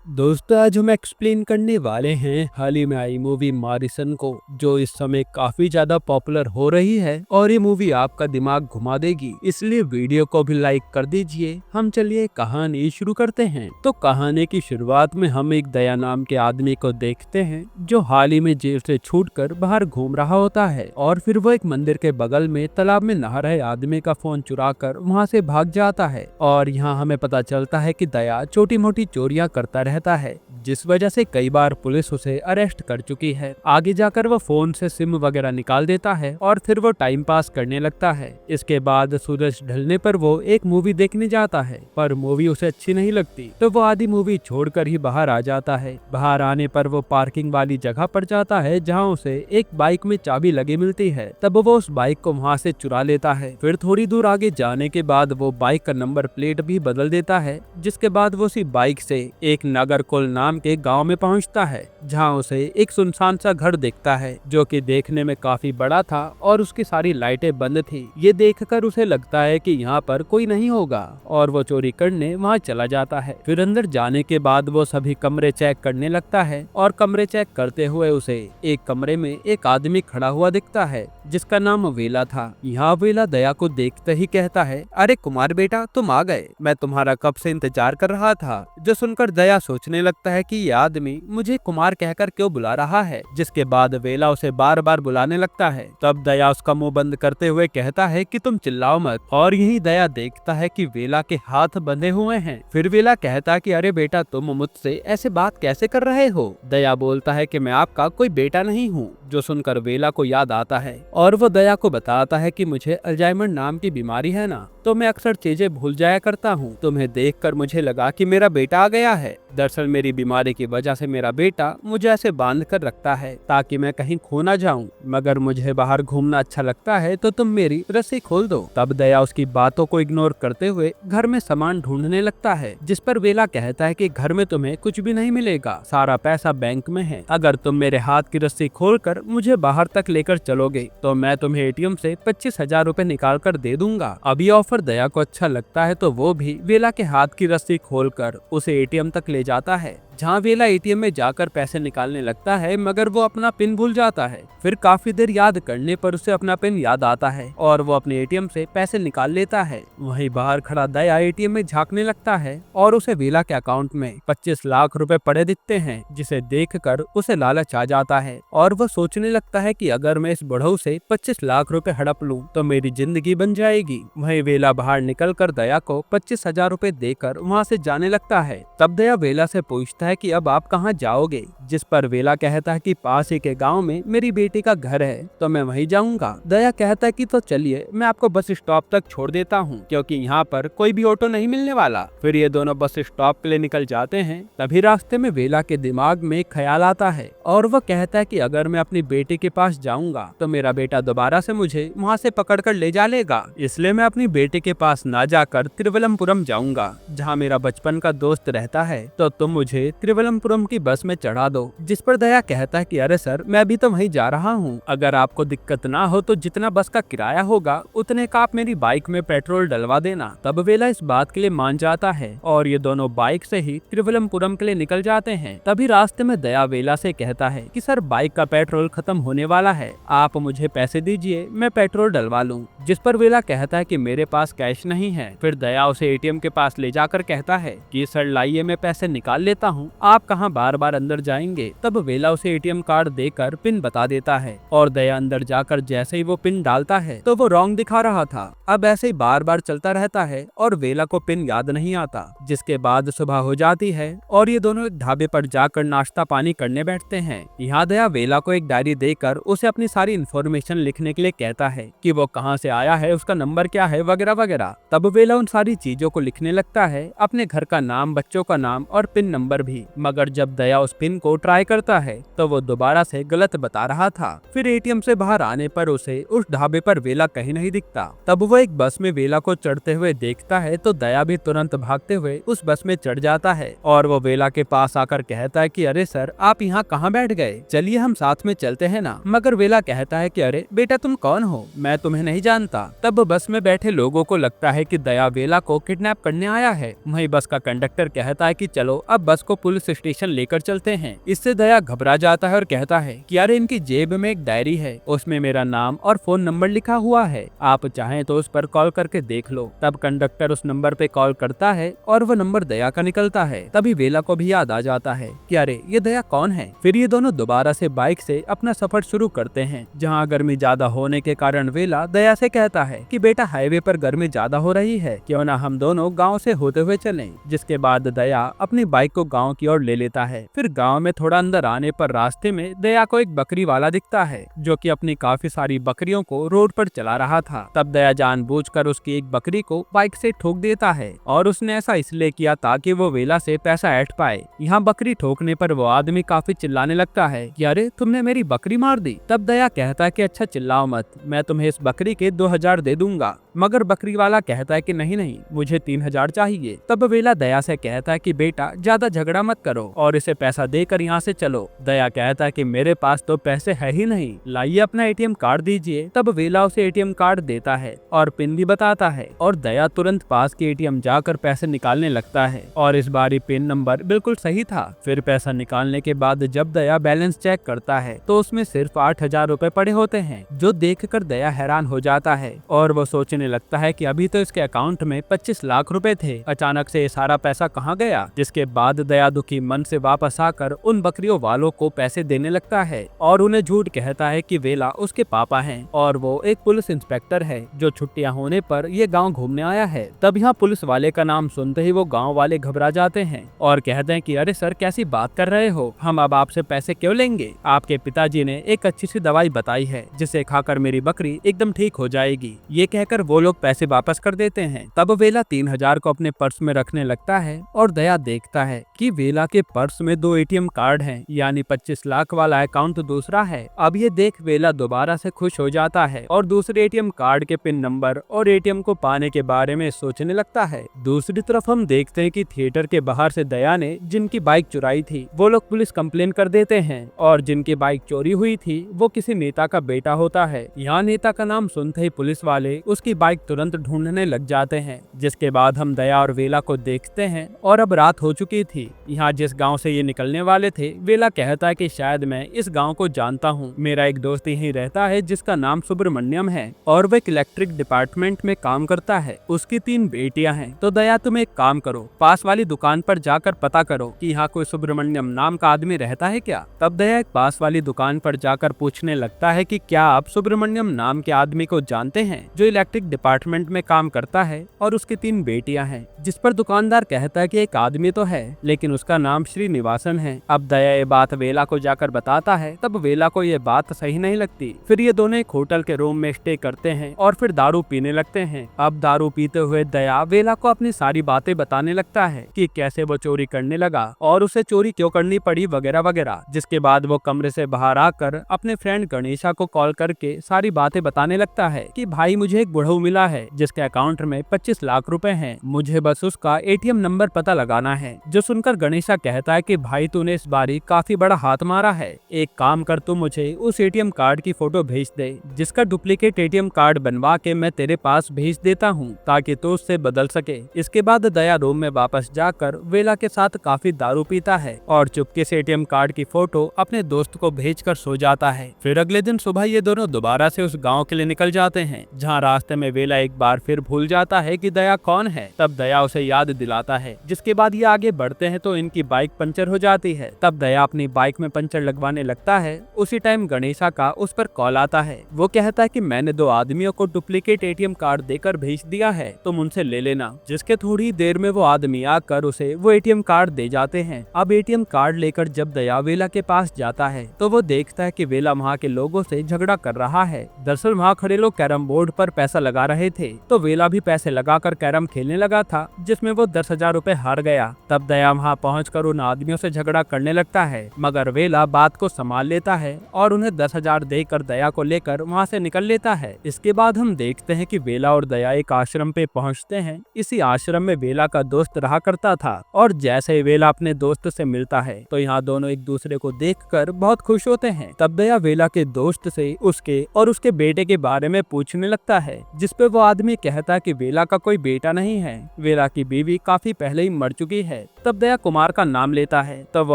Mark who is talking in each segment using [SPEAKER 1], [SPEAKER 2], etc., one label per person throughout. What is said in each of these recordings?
[SPEAKER 1] दोस्तों, आज हम एक्सप्लेन करने वाले हैं हाल ही में आई मूवी मारिसन को, जो इस समय काफी ज्यादा पॉपुलर हो रही है और ये मूवी आपका दिमाग घुमा देगी। इसलिए वीडियो को भी लाइक कर दीजिए। हम चलिए कहानी शुरू करते हैं। तो कहानी की शुरुआत में हम एक दया नाम के आदमी को देखते हैं, जो हाल ही में जेल से छूटकर बाहर घूम रहा होता है और फिर वो एक मंदिर के बगल में तालाब में नहा रहे आदमी का फोन चुरा कर वहाँ से भाग जाता है। और यहाँ हमें पता चलता है कि दया छोटी मोटी चोरियां करता रहता है, जिस वजह से कई बार पुलिस उसे अरेस्ट कर चुकी है। आगे जाकर वो फोन से सिम वगैरह निकाल देता है और फिर वो टाइम पास करने लगता है। इसके बाद सूरज ढलने पर वो एक मूवी देखने जाता है, पर मूवी उसे अच्छी नहीं लगती, तो वो आधी मूवी छोड़कर ही बाहर आ जाता है। बाहर आने पर वो पार्किंग वाली जगह पर जाता है, जहाँ उसे एक बाइक में चाबी लगी मिलती है। तब वो उस बाइक को वहाँ से चुरा लेता है। फिर थोड़ी दूर आगे जाने के बाद वो बाइक का नंबर प्लेट भी बदल देता है, जिसके बाद वो उसी बाइक से एक नागरकोल नाम के गांव में पहुंचता है, जहां उसे एक सुनसान सा घर दिखता है, जो कि देखने में काफी बड़ा था और उसकी सारी लाइटें बंद थी। ये देखकर उसे लगता है कि यहाँ पर कोई नहीं होगा और वो चोरी करने वहाँ चला जाता है। फिर अंदर जाने के बाद वो सभी कमरे चेक करने लगता है और कमरे चेक करते हुए उसे एक कमरे में एक आदमी खड़ा हुआ दिखता है, जिसका नाम वेला था। यहाँ वेला दया को देखते ही कहता है, अरे कुमार बेटा, तुम आ गए। मैं तुम्हारा कब से इंतजार कर रहा था। जो सुनकर दया सोचने लगता है कि ये आदमी मुझे कुमार कहकर क्यों बुला रहा है, जिसके बाद वेला उसे बार बार बुलाने लगता है। तब दया उसका मुंह बंद करते हुए कहता है कि तुम चिल्लाओ मत। और यही दया देखता है कि वेला के हाथ बंधे हुए हैं। फिर वेला कहता कि अरे बेटा, तुम मुझसे ऐसे बात कैसे कर रहे हो। दया बोलता है कि मैं आपका कोई बेटा नहीं हूँ। जो सुनकर वेला को याद आता है और वो दया को बताता है कि मुझे अल्जाइमर नाम की बीमारी है ना, तो मैं अक्सर चीजें भूल जाया करता हूँ। तुम्हें देखकर मुझे लगा कि मेरा बेटा आ गया है। दरअसल मेरी बीमारी की वजह से मेरा बेटा मुझे ऐसे बांध कर रखता है ताकि मैं कहीं खो ना जाऊं। मगर मुझे बाहर घूमना अच्छा लगता है, तो तुम मेरी रस्सी खोल दो। तब दया उसकी बातों को इग्नोर करते हुए घर में सामान ढूंढने लगता है, जिस पर वेला कहता है कि घर में तुम्हें कुछ भी नहीं मिलेगा, सारा पैसा बैंक में है। अगर तुम मेरे हाथ की रस्सी खोलकर मुझे बाहर तक लेकर चलोगे तो मैं तुम्हें एटीएम से 25,000 रूपए निकाल कर दे दूंगा। अभी ऑफर दया को अच्छा लगता है, तो वो भी वेला के हाथ की रस्सी खोलकर उसे एटीएम तक ले जाता है, जहाँ वेला एटीएम में जाकर पैसे निकालने लगता है, मगर वो अपना पिन भूल जाता है। फिर काफी देर याद करने पर उसे अपना पिन याद आता है और वो अपने एटीएम से पैसे निकाल लेता है। वहीं बाहर खड़ा दया एटीएम में झांकने लगता है और उसे वेला के अकाउंट में 25 लाख रुपए पड़े दिखते हैं, जिसे देखकर उसे लालच आ जाता है और वो सोचने लगता है कि अगर मैं इस बुढ़ऊ से 25 लाख रुपए हड़प लूं तो मेरी जिंदगी बन जाएगी। वहीं वेला बाहर निकलकर दया को 25,000 रूपए देकर वहाँ से जाने लगता है। तब दया वेला से पूछता है कि अब आप कहाँ जाओगे, जिस पर वेला कहता है कि पास ही के गांव में मेरी बेटी का घर है, तो मैं वहीं जाऊंगा। दया कहता है कि तो चलिए, मैं आपको बस स्टॉप तक छोड़ देता हूँ, क्योंकि यहाँ पर कोई भी ऑटो नहीं मिलने वाला। फिर ये दोनों बस स्टॉप के लिए निकल जाते हैं। तभी रास्ते में वेला के दिमाग में एक ख्याल आता है और वो कहता है कि अगर मैं अपनी बेटी के पास जाऊंगा तो मेरा बेटा दोबारा से मुझे वहाँ से पकड़ कर ले जा लेगा। इसलिए मैं अपनी बेटी के पास ना जाकर तिरुवनंतपुरम जाऊंगा, जहाँ मेरा बचपन का दोस्त रहता है। तो तुम मुझे तिरुवनंतपुरम की बस में चढ़ा दो। जिस पर दया कहता है कि अरे सर, मैं अभी तो वहीं जा रहा हूँ। अगर आपको दिक्कत ना हो तो जितना बस का किराया होगा उतने का आप मेरी बाइक में पेट्रोल डलवा देना। तब वेला इस बात के लिए मान जाता है और ये दोनों बाइक से ही तिरुवनंतपुरम के लिए निकल जाते हैं। तभी रास्ते में दया वेला से कहता है कि सर, बाइक का पेट्रोल खत्म होने वाला है, आप मुझे पैसे दीजिए, मैं पेट्रोल डलवा लूँ। जिस पर वेला कहता है कि मेरे पास कैश नहीं है। फिर दया उसे एटीएम के पास ले जाकर कहता है कि सर लाइए, मैं पैसे निकाल लेता हूँ, आप कहाँ बार बार अंदर जाएंगे। तब वेला उसे एटीएम कार्ड देकर पिन बता देता है और दया अंदर जाकर जैसे ही वो पिन डालता है तो वो रॉन्ग दिखा रहा था। अब ऐसे ही बार बार चलता रहता है और वेला को पिन याद नहीं आता। जिसके बाद सुबह हो जाती है और ये दोनों एक ढाबे पर जाकर नाश्ता पानी करने बैठते हैं। यहाँ दया वेला को एक डायरी देकर उसे अपनी सारी इन्फॉर्मेशन लिखने के लिए कहता है कि वो कहाँ से आया है, उसका नंबर क्या है, वगैरह वगैरह। तब वेला उन सारी चीजों को लिखने लगता है, अपने घर का नाम, बच्चों का नाम और पिन नंबर भी। मगर जब दया उस पिन को ट्राई करता है तो वो दोबारा से गलत बता रहा था। फिर एटीएम से बाहर आने पर उसे उस ढाबे पर वेला कहीं नहीं दिखता। तब वो एक बस में वेला को चढ़ते हुए देखता है, तो दया भी तुरंत भागते हुए उस बस में चढ़ जाता है और वो वेला के पास आकर कहता है कि अरे सर, आप यहाँ कहाँ बैठ गए, चलिए हम साथ में चलते हैं ना। मगर वेला कहता है कि अरे बेटा, तुम कौन हो, मैं तुम्हें नहीं जानता। तब बस में बैठे लोगों को लगता है कि दया वेला को किडनैप करने आया है। वहीं बस का कंडक्टर कहता है कि चलो अब बस को पुलिस स्टेशन लेकर चलते हैं। इससे दया घबरा जाता है और कहता है कि अरे इनकी जेब में एक डायरी है, उसमें मेरा नाम और फोन नंबर लिखा हुआ है, आप चाहें तो उस पर कॉल करके देख लो। तब कंडक्टर उस नंबर पे कॉल करता है और वो नंबर दया का निकलता है। तभी वेला को भी याद आ जाता है कि अरे ये दया कौन है। फिर ये दोनों दोबारा से बाइक से अपना सफर शुरू करते हैं। जहाँ गर्मी ज्यादा होने के कारण वेला दया से कहता है कि बेटा हाईवे पर गर्मी ज्यादा हो रही है, क्यों ना हम दोनों गाँव से होते हुए चलें। जिसके बाद दया अपनी बाइक को गाँव की ओर ले लेता है। फिर गाँव में थोड़ा अंदर आने पर रास्ते में दया को एक बकरी वाला दिखता है जो कि अपनी काफी सारी बकरियों को रोड पर चला रहा था। तब दया जानबूझकर उसकी एक बकरी को बाइक से ठोक देता है और उसने ऐसा इसलिए किया ताकि वो वेला से पैसा ऐंठ पाए। यहाँ बकरी ठोकने पर वो आदमी काफी चिल्लाने लगता है कि अरे तुमने मेरी बकरी मार दी। तब दया कहता है कि अच्छा चिल्लाओ मत, मैं तुम्हें इस बकरी के 2000 दे दूंगा। मगर बकरी वाला कहता है कि नहीं नहीं, मुझे 3000 चाहिए। तब वेला दया से कहता है कि बेटा ज्यादा झगड़ा मत करो और इसे पैसा देकर यहाँ से चलो। दया कहता है कि मेरे पास तो पैसे है ही नहीं, लाइए अपना एटीएम कार्ड दीजिए। तब वेला उसे एटीएम कार्ड देता है और पिन भी बताता है और दया तुरंत पास के एटीएम जाकर पैसे निकालने लगता है और इस बार पिन नंबर बिल्कुल सही था। फिर पैसा निकालने के बाद जब दया बैलेंस चेक करता है तो उसमें सिर्फ 8000 रुपए पड़े होते हैं, जो देखकर दया हैरान हो जाता है और वो सोचने लगता है कि अभी तो इसके अकाउंट में 25 लाख रुपए थे, अचानक से ये सारा पैसा कहाँ गया। जिसके बाद दया दुखी मन से वापस आकर उन बकरियों वालों को पैसे देने लगता है और उन्हें झूठ कहता है कि वेला उसके पापा हैं और वो एक पुलिस इंस्पेक्टर है जो छुट्टियां होने पर ये गांव घूमने आया है। तब यहाँ पुलिस वाले का नाम सुनते ही वो गांव वाले घबरा जाते हैं और कहते हैं कि अरे सर कैसी बात कर रहे हो, हम अब आपसे पैसे क्यों लेंगे, आपके पिताजी ने एक अच्छी सी दवाई बताई है जिसे खाकर मेरी बकरी एकदम ठीक हो जाएगी। ये कहकर वो लोग पैसे वापस कर देते हैं। तब वेला 3000 को अपने पर्स में रखने लगता है और दया देखता है कि वेला के पर्स में 2 एटीएम कार्ड हैं, यानी 25 लाख वाला अकाउंट दूसरा है। अब ये देख वेला दोबारा से खुश हो जाता है और दूसरे एटीएम कार्ड के पिन नंबर और एटीएम को पाने के बारे में सोचने लगता है। दूसरी तरफ हम देखते हैं कि थिएटर के बाहर से दया ने जिनकी बाइक चुराई थी वो लोग पुलिस कंप्लेन कर देते हैं और जिनकी बाइक चोरी हुई थी वो किसी नेता का बेटा होता है। यहाँ नेता का नाम सुनते ही पुलिस वाले उसकी बाइक तुरंत ढूंढने लग जाते हैं। जिसके बाद हम दया और वेला को देखते हैं और अब रात हो चुकी थी। यहाँ जिस गांव से ये निकलने वाले थे वेला कहता है कि शायद मैं इस गांव को जानता हूँ, मेरा एक दोस्त यहीं रहता है जिसका नाम सुब्रमण्यम है और वो एक इलेक्ट्रिक डिपार्टमेंट में काम करता है, उसकी 3 बेटियां हैं। तो दया तुम एक काम करो, पास वाली दुकान पर जाकर पता करो कि यहाँ कोई सुब्रमण्यम नाम का आदमी रहता है क्या। तब दया एक पास वाली दुकान पर जाकर पूछने लगता है कि क्या आप सुब्रमण्यम नाम के आदमी को जानते हैं जो इलेक्ट्रिक डिपार्टमेंट में काम करता है और उसकी 3 बेटियां हैं। जिस पर दुकानदार कहता है कि एक आदमी तो है लेकिन उसका नाम श्रीनिवासन है। अब दया ये बात वेला को जाकर बताता है। तब वेला को ये बात सही नहीं लगती। फिर ये दोनों एक होटल के रूम में स्टे करते हैं और फिर दारू पीने लगते हैं। अब दारू पीते हुए दया वेला को अपनी सारी बातें बताने लगता है कि कैसे वो चोरी करने लगा और उसे चोरी क्यों करनी पड़ी वगैरह वगैरह। जिसके बाद वो कमरे से बाहर आकर अपने फ्रेंड गणेशा को कॉल करके सारी बातें बताने लगता है कि भाई मुझे एक बुढ़ऊ मिला है जिसके अकाउंट में 25 लाख रुपए हैं, मुझे बस उसका एटीएम नंबर पता लगाना है। जो सुनकर गणेशा कहता है कि भाई तूने इस बारी काफी बड़ा हाथ मारा है, एक काम कर तू मुझे उस एटीएम कार्ड की फोटो भेज दे जिसका डुप्लीकेट एटीएम कार्ड बनवा के मैं तेरे पास भेज देता हूँ ताकि तू उससे बदल सके। इसके बाद दया रूम में वापस जाकर वेला के साथ काफी दारू पीता है और चुपके से एटीएम कार्ड की फोटो अपने दोस्त को भेजकर सो जाता है। फिर अगले दिन सुबह ये दोनों दोबारा से उस गाँव के लिए निकल जाते हैं जहाँ रास्ते में वेला एक बार फिर भूल जाता है कि दया कौन है। तब दया उसे याद दिलाता है। जिसके बाद ये आगे बढ़ते हैं तो इनकी बाइक पंचर हो जाती है। तब दया अपनी बाइक में पंचर लगवाने लगता है। उसी टाइम गणेशा का उस पर कॉल आता है। वो कहता है कि मैंने 2 आदमियों को डुप्लीकेट एटीएम कार्ड देकर भेज दिया है, तुम उनसे ले लेना। जिसके थोड़ी देर में वो आदमी आकर उसे वो एटीएम कार्ड दे जाते हैं। अब एटीएम कार्ड लेकर जब दया वेला के पास जाता है तो वो देखता है कि वेला वहाँ के लोगों से झगड़ा कर रहा है। दरअसल वहाँ खड़े लोग कैरम बोर्ड पर पैसा लगा रहे थे तो वेला भी पैसे लगाकर कैरम खेलने लगा था जिसमें वो 10,000 रुपए हार गया। तब दया वहाँ पहुंचकर उन आदमियों से झगड़ा करने लगता है मगर वेला बात को संभाल लेता है और उन्हें 10,000 देकर दया को लेकर वहाँ से निकल लेता है। इसके बाद हम देखते हैं कि वेला और दया एक आश्रम पे पहुँचते हैं। इसी आश्रम में वेला का दोस्त रहा करता था और जैसे ही वेला अपने दोस्त से मिलता है तो यहाँ दोनों एक दूसरे को देखकर बहुत खुश होते हैं। तब दया वेला के दोस्त से उसके और उसके बेटे के बारे में पूछने लगता है जिसपे वो आदमी कहता है कि वेला का कोई बेटा नहीं है, वेला की बीवी काफी पहले ही मर चुकी है। तब दया कुमार का नाम लेता है। तब वो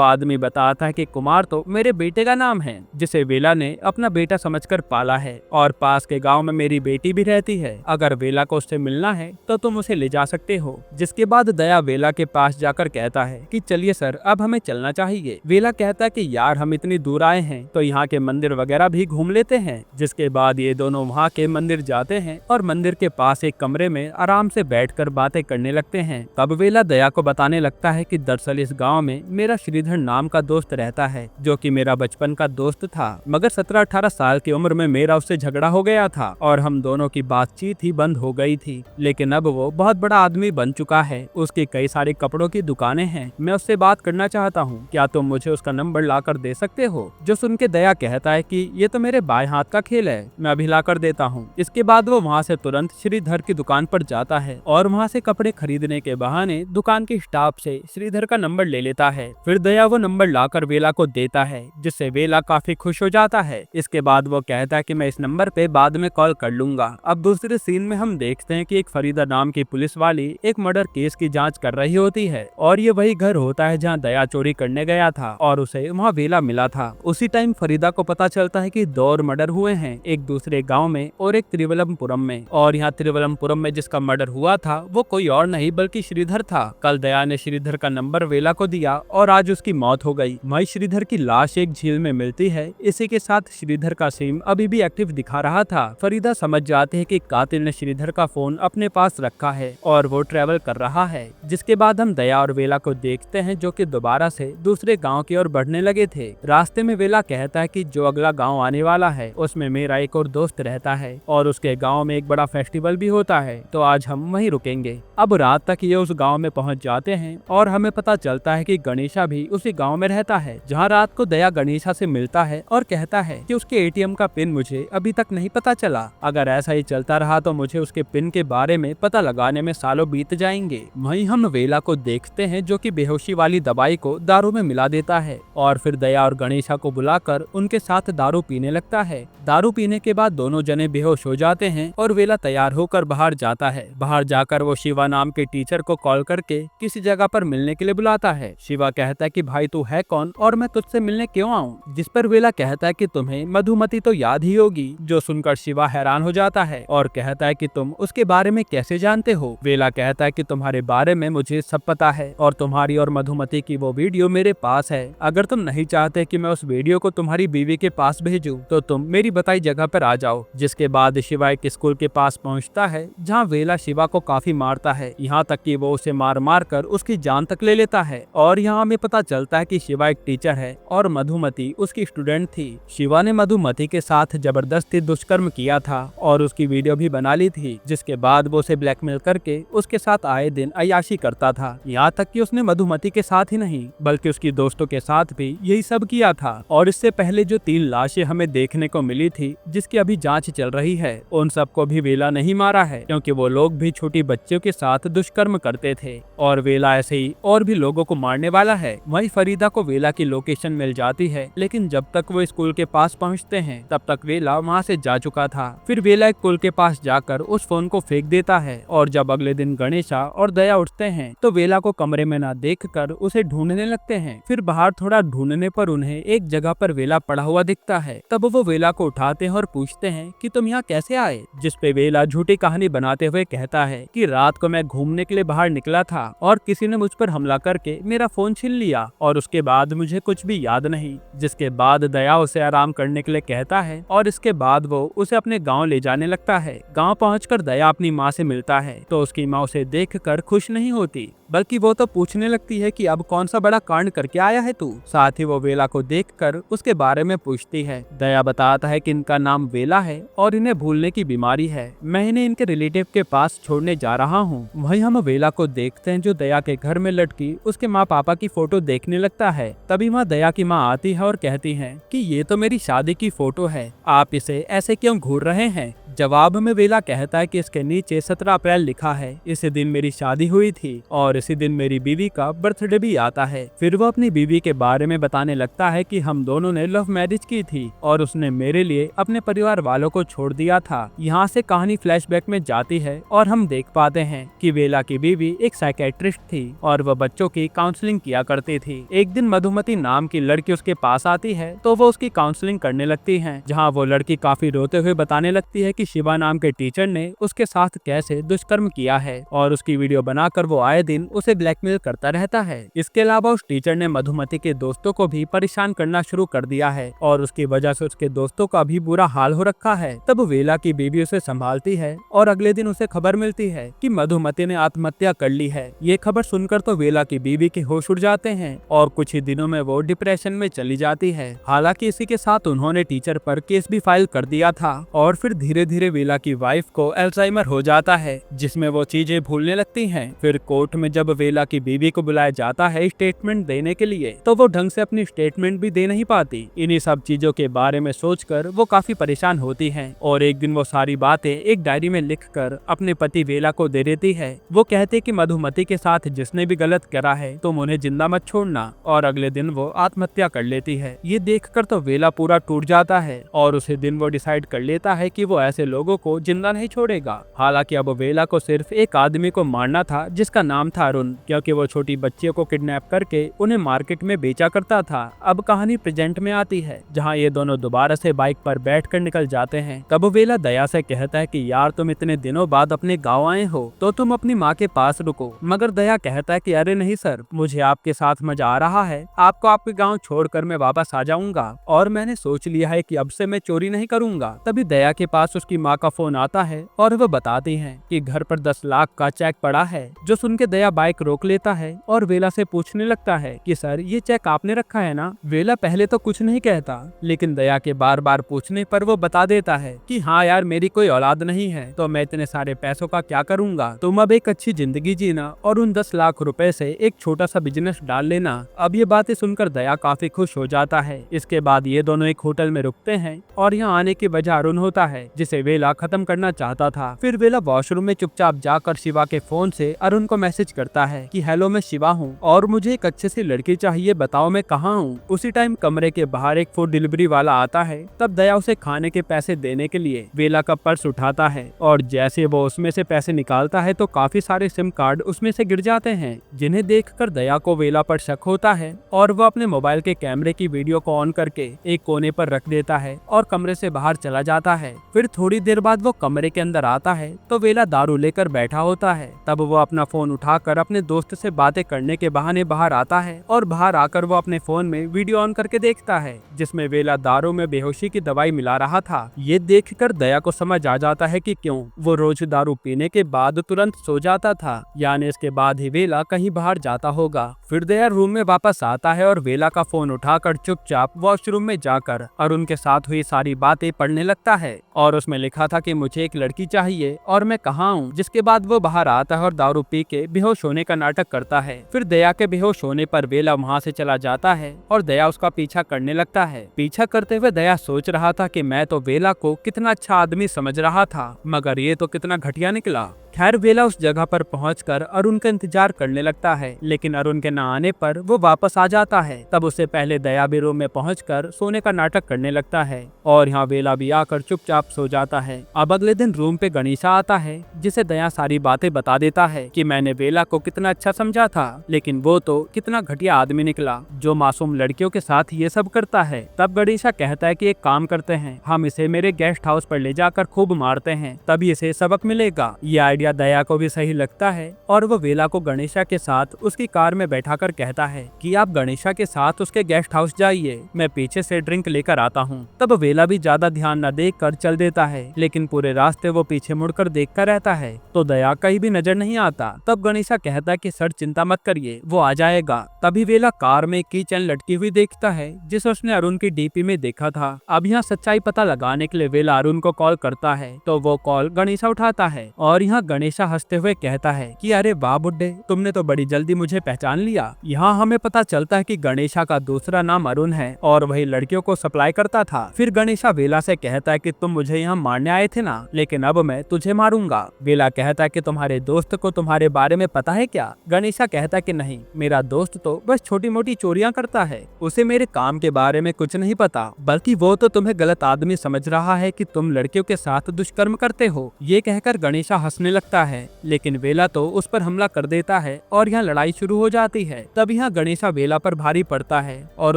[SPEAKER 1] आदमी बताता है कि कुमार तो मेरे बेटे का नाम है, जिसे वेला ने अपना बेटा समझकर पाला है और पास के गांव में मेरी बेटी भी रहती है। अगर वेला को उससे मिलना है तो तुम उसे ले जा सकते हो। जिसके बाद दया वेला के पास जाकर कहता है कि चलिए सर, अब हमें चलना चाहिए। वेला कहता है कि यार हम इतनी दूर आए हैं तो यहाँ के मंदिर वगैरह भी घूम लेते हैं। जिसके बाद ये दोनों वहाँ के मंदिर जाते हैं और मंदिर के पास एक कमरे में आराम से बैठकर बातें करने लगते हैं। तब वेला दया को बताने लगता है कि दरअसल इस गाँव में मेरा श्रीधर नाम का दोस्त रहता है, जो कि मेरा बचपन का दोस्त था, मगर 17-18 साल की उम्र में मेरा उससे झगड़ा हो गया था और हम दोनों की बातचीत ही बंद हो गई थी। लेकिन अब वो बहुत बड़ा आदमी बन चुका है, उसकी कई सारी कपड़ों की दुकानें हैं, मैं उससे बात करना चाहता हूँ, क्या तुम मुझे उसका नंबर ला कर दे सकते हो? जो सुन के दया कहता है कि ये तो मेरे बाएं हाथ का खेल है, मैं अभी ला कर देता हूँ। इसके बाद वो वहाँ से तुरंत श्रीधर की दुकान पर जाता है और वहाँ से कपड़े खरीदने के बहाने दुकान के स्टाफ से श्रीधर का नंबर ले लेता है। फिर दया वो नंबर लाकर वेला को देता है, जिससे वेला काफी खुश हो जाता है। इसके बाद वो कहता है कि मैं इस नंबर पे बाद में कॉल कर लूंगा। अब दूसरे सीन में हम देखते हैं कि एक फरीदा नाम की पुलिस वाली एक मर्डर केस की जांच कर रही होती है और ये वही घर होता है जहां दया चोरी करने गया था और उसे वहां वेला मिला था। उसी टाइम फरीदा को पता चलता है कि 2 और मर्डर हुए हैं, एक दूसरे गाँव में और एक त्रिवलमपुरम में। और यहाँ त्रिवलमपुरम में जिसका मर्डर हुआ था वो कोई और नहीं बल्कि श्रीधर था। कल दया ने श्रीधर का नंबर वेला को दिया और आज उसकी मौत हो गई। वही श्रीधर की लाश एक झील में मिलती है। इसी के साथ श्रीधर का सिम अभी भी एक्टिव दिखा रहा था। फरीदा समझ जाते है कि कातिल ने श्रीधर का फोन अपने पास रखा है और वो ट्रेवल कर रहा है। जिसके बाद हम दया और वेला को देखते हैं जो कि दोबारा से दूसरे गांव की ओर बढ़ने लगे थे। रास्ते में वेला कहता है कि जो अगला गांव आने वाला है उसमें मेरा एक और दोस्त रहता है और उसके गांव में एक बड़ा फेस्टिवल भी होता है, तो आज हम वहीं रुकेंगे। अब रात तक ये उस गांव में पहुंच जाते हैं और हमें पता चलता है कि गणेशा भी उसी गांव में रहता है, जहां रात को दया गणेशा से मिलता है और कहता है कि उसके एटीएम का पिन मुझे अभी तक नहीं पता चला। अगर ऐसा ही चलता रहा तो मुझे उसके पिन के बारे में पता लगाने में सालों बीत जाएंगे। वहीं हम वेला को देखते हैं जो कि बेहोशी वाली दवाई को दारू में मिला देता है और फिर दया और गणेशा को बुलाकर उनके साथ दारू पीने लगता है। दारू पीने के बाद दोनों जने बेहोश हो जाते हैं और वेला तैयार होकर बाहर जाता है। बाहर जाकर वो शिवा नाम के टीचर को कॉल करके किसी जगह पर मिलने के लिए बुलाता है। शिवा कहता है कि भाई तू है कौन और मैं तुझसे मिलने क्यों आऊं? जिस पर वेला कहता है कि तुम्हें मधुमती तो याद ही होगी। जो सुनकर शिवा हैरान हो जाता है और कहता है कि तुम उसके बारे में कैसे जानते हो? वेला कहता है कि तुम्हारे बारे में मुझे सब पता है और तुम्हारी और मधुमती की वो वीडियो मेरे पास है। अगर तुम नहीं चाहते कि मैं उस वीडियो को तुम्हारी बीवी के पास भेजूं तो तुम मेरी बताई जगह पर आ जाओ। जिसके बाद शिवा एक स्कूल के पास पहुंचता है जहां वेला शिवा को काफी मारता है, यहाँ तक कि वो उसे मार मार कर उसकी जान तक ले लेता है। और यहाँ हमें पता चलता है कि शिवा एक टीचर है और मधुमती उसकी स्टूडेंट थी। शिवा ने मधुमती के साथ जबरदस्ती दुष्कर्म किया था और उसकी वीडियो भी बना ली थी। जिसके बाद वो उसे ब्लैकमेल करके उसके साथ आए दिन अय्याशी करता था। यहाँ तक कि उसने मधुमती के साथ ही नहीं बल्कि उसकी दोस्तों के साथ भी यही सब किया था। और इससे पहले जो 3 लाशें हमें देखने को मिली थी जिसकी अभी जांच चल रही है, उन सबको भी वेला नहीं मारा है, क्योंकि वो लोग भी छोटी बच्चों के साथ दुष्कर्म करते थे और वेला ऐसे ही और भी लोगों को मारने वाला है। वहीं फरीदा को वेला की लोकेशन मिल जाती है, लेकिन जब तक वो स्कूल के पास पहुंचते हैं तब तक वेला वहां से जा चुका था। फिर वेला एक पुल के पास जाकर उस फोन को फेंक देता है और जब अगले दिन गणेशा और दया उठते हैं तो वेला को कमरे में ना देखकर उसे ढूंढने लगते हैं। फिर बाहर थोड़ा ढूंढने पर उन्हें एक जगह पर वेला पड़ा हुआ दिखता है। तब वो वेला को उठाते हैं और पूछते हैं कि तुम यहाँ कैसे आए? जिस पे वेला झूठी कहानी बनाते हुए कहता है कि रात को मैं घूमने के लिए बाहर निकला था और किसी ने मुझ पर हमला करके मेरा फोन छीन लिया और उसके बाद मुझे कुछ भी याद नहीं। जिसके बाद दया उसे आराम करने के लिए कहता है और इसके बाद वो उसे अपने गांव ले जाने लगता है। गांव पहुंचकर दया अपनी माँ से मिलता है तो उसकी माँ उसे देखकर खुश नहीं होती, बल्कि वो तो पूछने लगती है कि अब कौन सा बड़ा कांड करके आया है तू। साथ ही वो वेला को देखकर उसके बारे में पूछती है। दया बताता है कि इनका नाम वेला है और इन्हें भूलने की बीमारी है, मैं इन्हें इनके रिलेटिव के पास छोड़ने जा रहा हूँ। वहीं हम वेला को देखते हैं जो दया के घर में लटकी उसके माँ पापा की फोटो देखने लगता है। तभी वहाँ दया की माँ आती है और कहती है कि ये तो मेरी शादी की फोटो है, आप इसे ऐसे क्यों घूर रहे हैं? जवाब में वेला कहता है कि इसके नीचे 17 अप्रैल लिखा है, इस दिन मेरी शादी हुई थी और इसी दिन मेरी बीवी का बर्थडे भी आता है। फिर वो अपनी बीवी के बारे में बताने लगता है कि हम दोनों ने लव मैरिज की थी और उसने मेरे लिए अपने परिवार वालों को छोड़ दिया था। यहाँ से कहानी फ्लैशबैक में जाती है और हम देख पाते हैं कि वेला की बीवी एक साइकेट्रिस्ट थी और वह बच्चों की काउंसलिंग किया करती थी। एक दिन मधुमती नाम की लड़की उसके पास आती है तो वो उसकी काउंसलिंग करने लगती है, जहाँ वो लड़की काफी रोते हुए बताने लगती है कि शिवा नाम के टीचर ने उसके साथ कैसे दुष्कर्म किया है और उसकी वीडियो बनाकर वो आए दिन उसे ब्लैकमेल करता रहता है। इसके अलावा उस टीचर ने मधुमती के दोस्तों को भी परेशान करना शुरू कर दिया है और उसकी वजह से उसके दोस्तों का भी बुरा हाल हो रखा है। तब वेला की बीवी उसे संभालती है और अगले दिन उसे खबर मिलती है कि मधुमती ने आत्महत्या कर ली है। ये खबर सुनकर तो वेला की बीवी के होश उड़ जाते हैं और कुछ ही दिनों में वो डिप्रेशन में चली जाती है। हालांकि इसी के साथ उन्होंने टीचर पर केस भी फाइल कर दिया था और फिर धीरे धीरे वेला की वाइफ को अल्जाइमर हो जाता है, जिसमें वो चीजें भूलने लगती हैं। फिर कोर्ट में जब वेला की बीवी को बुलाया जाता है स्टेटमेंट देने के लिए, तो वो ढंग से अपनी स्टेटमेंट भी दे नहीं पाती। इन्हीं सब चीजों के बारे में सोचकर वो काफी परेशान होती है और एक दिन वो सारी बातें एक डायरी में लिखकर अपने पति वेला को दे देती है। वो कहते कि मधुमती के साथ जिसने भी गलत करा है तुम उन्हें जिंदा मत छोड़ना, और अगले दिन वो आत्महत्या कर लेती है। ये देखकर तो वेला पूरा टूट जाता है और उसी दिन वो डिसाइड कर लेता है कि वो ऐसे लोगों को जिंदा नहीं छोड़ेगा। हालांकि अब वेला को सिर्फ एक आदमी को मारना था जिसका नाम था अरुण, क्योंकि वो छोटी बच्चियों को किडनैप करके उन्हें मार्केट में बेचा करता था। अब कहानी प्रेजेंट में आती है, जहाँ ये दोनों दोबारा से बाइक पर बैठकर निकल जाते हैं। तब वेला दया से कहता है कि यार तुम इतने दिनों बाद अपने गाँव आए हो तो तुम अपनी माँ के पास रुको, मगर दया कहता है कि अरे नहीं सर, मुझे आपके साथ मजा आ रहा है, आपको आपके गाँव छोड़कर मैं वापस आ जाऊंगा और मैंने सोच लिया है कि अब से मैं चोरी नहीं करूंगा। तभी दया के पास उसकी माँ का फोन आता है और वह बताती है कि घर पर 10 लाख का चेक पड़ा है। जो सुन के दया बाइक रोक लेता है और वेला से पूछने लगता है कि सर ये चेक आपने रखा है ना। वेला पहले तो कुछ नहीं कहता, लेकिन दया के बार बार पूछने पर वो बता देता है कि हाँ यार मेरी कोई औलाद नहीं है तो मैं इतने सारे पैसों का क्या करूंगा, तुम अब एक अच्छी जिंदगी जीना और उन 10 लाख रुपए से एक छोटा सा बिजनेस डाल लेना। अब ये बातें सुनकर दया काफी खुश हो जाता है। इसके बाद ये दोनों एक होटल में रुकते हैं और यहाँ आने की वजह अरुण होता है, जिसे वेला खत्म करना चाहता था। फिर वेला वॉशरूम में चुपचाप जाकर शिवा के फोन से अरुण को मैसेज करता है कि हेलो मैं शिवा हूँ और मुझे एक अच्छी सी लड़की चाहिए, बताओ मैं कहाँ हूँ। उसी टाइम कमरे के बाहर एक फूड डिलीवरी वाला आता है। तब दया उसे खाने के पैसे देने के लिए वेला का पर्स उठाता है और जैसे वो उसमें से पैसे निकालता है तो काफी सारे सिम कार्ड उसमें से गिर जाते हैं, जिन्हें देखकर दया को वेला पर शक होता है और वो अपने मोबाइल के कैमरे की वीडियो को ऑन करके एक कोने पर रख देता है और कमरे से बाहर चला जाता है। फिर थोड़ी देर बाद वो कमरे के अंदर आता है तो वेला दारू लेकर बैठा होता है। तब वो अपना फोन उठाकर अपने दोस्त से बातें करने के बहाने बाहर आता है और बाहर आकर वो अपने फोन में वीडियो ऑन करके देखता है जिसमें वेला दारू में बेहोशी की दवाई मिला रहा था। ये देखकर दया को समझ आ जाता है कि क्यों वो रोज दारू पीने के बाद तुरंत सो जाता था, यानी इसके बाद ही वेला कहीं बाहर जाता होगा। फिर दया रूम में वापस आता है और वेला का फोन उठाकर चुपचाप वॉशरूम में जाकर अरुण के साथ हुई सारी बातें पढ़ने लगता है और उसमें लिखा था कि मुझे एक लड़की चाहिए और मैं कहाँ हूँ। जिसके बाद वो बाहर आता है और दारू पी के बेहोश होने का नाटक करता है। फिर दया के बेहोश होने पर वेला वहाँ से चला जाता है और दया उसका पीछा करने लगता है। पीछा करते हुए दया सोच रहा था कि मैं तो वेला को कितना अच्छा आदमी समझ रहा था, मगर ये तो कितना घटिया निकला। खैर वेला उस जगह पर पहुंचकर अरुण का इंतजार करने लगता है, लेकिन अरुण के न आने पर वो वापस आ जाता है। तब उससे पहले दया भी रूम में पहुंचकर सोने का नाटक करने लगता है और यहाँ वेला भी आकर चुपचाप सो जाता है। अब अगले दिन रूम पे गणेशा आता है, जिसे दया सारी बातें बता देता है कि मैंने वेला को कितना अच्छा समझा था, लेकिन वो तो कितना घटिया आदमी निकला जो मासूम लड़कियों के साथ ये सब करता है। तब गणेशा कहता है कि एक काम करते हैं, हम इसे मेरे गेस्ट हाउस पर ले जाकर खूब मारते हैं, तभी इसे सबक मिलेगा। ये आइडिया दया को भी सही लगता है और वो वेला को गणेशा के साथ उसकी कार में बैठाकर कहता है कि आप गणेशा के साथ उसके गेस्ट हाउस जाइए, मैं पीछे से ड्रिंक लेकर आता हूँ। तब वेला भी ज्यादा ध्यान न देकर चल देता है, लेकिन पूरे रास्ते वो पीछे मुड़कर देखता रहता है तो दया कहीं भी नजर नहीं आता। तब गणेशा कहता है कि सर चिंता मत करिए, वो आ जाएगा। तभी वेला कार में की चैन लटकी हुई देखता है जिसे उसने अरुण की डीपी में देखा था। अब यहाँ सच्चाई पता लगाने के लिए वेला अरुण को कॉल करता है तो वो कॉल गणेशा उठाता है और यहाँ गणेशा हंसते हुए कहता है कि अरे वाह बुड्ढे, तुमने तो बड़ी जल्दी मुझे पहचान लिया। यहाँ हमें पता चलता है कि गणेशा का दूसरा नाम अरुण है और वही लड़कियों को सप्लाई करता था। फिर गणेशा वेला से कहता है कि तुम मुझे यहाँ मारने आए थे ना, लेकिन अब मैं तुझे मारूंगा। वेला कहता है कि तुम्हारे दोस्त को तुम्हारे बारे में पता है क्या? गणेशा कहता है कि नहीं, मेरा दोस्त तो बस छोटी मोटी चोरियां करता है, उसे मेरे काम के बारे में कुछ नहीं पता, बल्कि वो तो तुम्हें गलत आदमी समझ रहा है कि तुम लड़कियों के साथ दुष्कर्म करते हो। ये कहकर गणेशा हंसने लगता है, लेकिन वेला तो उस पर हमला कर देता है और यहाँ लड़ाई शुरू हो जाती है। तब यहाँ गणेशा वेला पर भारी पड़ता है और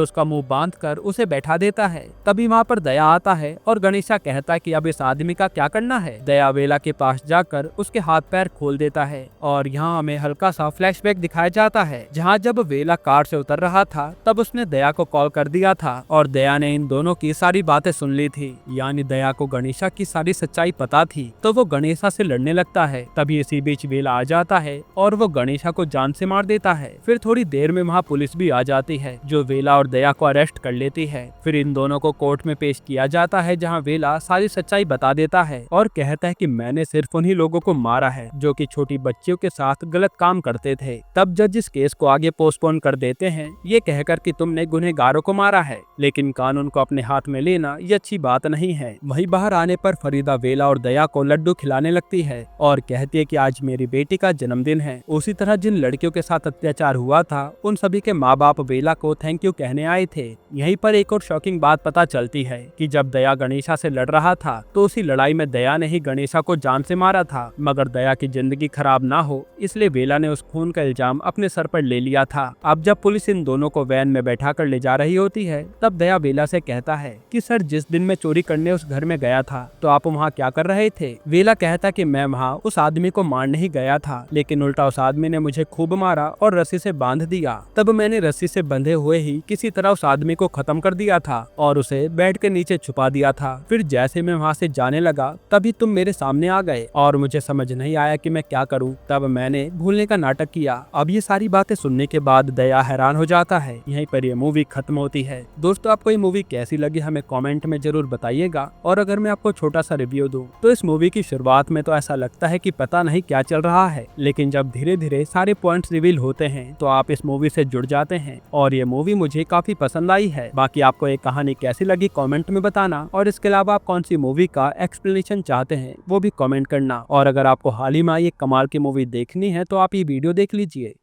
[SPEAKER 1] उसका मुंह बांधकर उसे बैठा देता है। तभी वहाँ पर दया आता है और गणेशा कहता है कि अब इस आदमी का क्या करना है। दया वेला के पास जाकर उसके हाथ पैर खोल देता है और यहाँ हमें हल्का सा फ्लैशबैक दिखाया जाता है, जहाँ जब वेला कार से उतर रहा था तब उसने दया को कॉल कर दिया था और दया ने इन दोनों की सारी बातें सुन ली थी। यानी दया को गणेशा की सारी सच्चाई पता थी, तो वो गणेशा से लड़ने लगता है। तभी इसी बीच वेला आ जाता है और वो गणेशा को जान से मार देता है। फिर थोड़ी देर में वहाँ पुलिस भी आ जाती है, जो वेला और दया को अरेस्ट कर लेती है। फिर इन दोनों को कोर्ट में पेश किया जाता है, जहाँ वेला सारी सच्चाई बता देता है और कहता है कि मैंने सिर्फ उन्हीं लोगों को मारा है जो कि छोटी बच्चियों के साथ गलत काम करते थे। तब जज इस केस को आगे पोस्टपोन कर देते हैं, ये कहकर कि तुमने गुनहगारों को मारा है, लेकिन कानून को अपने हाथ में लेना ये अच्छी बात नहीं है। वहीं बाहर आने पर फरीदा वेला और दया को लड्डू खिलाने लगती है और कहती है कि आज मेरी बेटी का जन्मदिन है। उसी तरह जिन लड़कियों के साथ अत्याचार हुआ था उन सभी के माँ बाप वेला को थैंक यू कहने आए थे। यहीं पर एक और शॉकिंग बात पता चलती है कि जब दया गणेशा से लड़ रहा था तो उसी लड़ाई में दया ने ही गणेशा को जान से मारा था, मगर दया की जिंदगी खराब ना हो इसलिए वेला ने उस खून का इल्जाम अपने सर पर ले लिया था। अब जब पुलिस इन दोनों को वैन में बैठा कर ले जा रही होती है तब दया वेला से कहता है कि सर, जिस दिन मैं चोरी करने उस घर में गया था तो आप वहाँ क्या कर रहे थे? वेला कहता कि मैं वहाँ उस आदमी को मारने ही गया था, लेकिन उल्टा उस आदमी ने मुझे खूब मारा और रस्सी से बांध दिया। तब मैंने रस्सी से बंधे हुए ही किसी तरह उस आदमी को खत्म कर दिया था और उसे बेड के नीचे छुपा दिया था। फिर जैसे मैं वहाँ से जाने लगा तभी तुम मेरे सामने आ गए और मुझे समझ नहीं आया कि मैं क्या करूँ। तब मैंने भूलने का नाटक किया। अब ये सारी बातें सुनने के बाद दया हैरान हो जाता है। यहीं पर ये मूवी खत्म होती है। दोस्तों, आपको ये मूवी कैसी लगी हमें कमेंट में जरूर बताइएगा। और अगर मैं आपको छोटा सा रिव्यू दूं तो इस मूवी की शुरुआत में तो ऐसा लगता है कि पता नहीं क्या चल रहा है, लेकिन जब धीरे धीरे सारे पॉइंट्स रिवील होते हैं तो आप इस मूवी से जुड़ जाते हैं और ये मूवी मुझे काफी पसंद आई है। बाकी आपको ये कहानी कैसी लगी कमेंट में बताना, और इसके अलावा आप कौन सी मूवी का एक्सप्लेनेशन चाहते हैं वो भी कमेंट करना। और अगर आपको हाल ही में एक कमाल की मूवी देखनी है तो आप ये वीडियो देख लीजिए।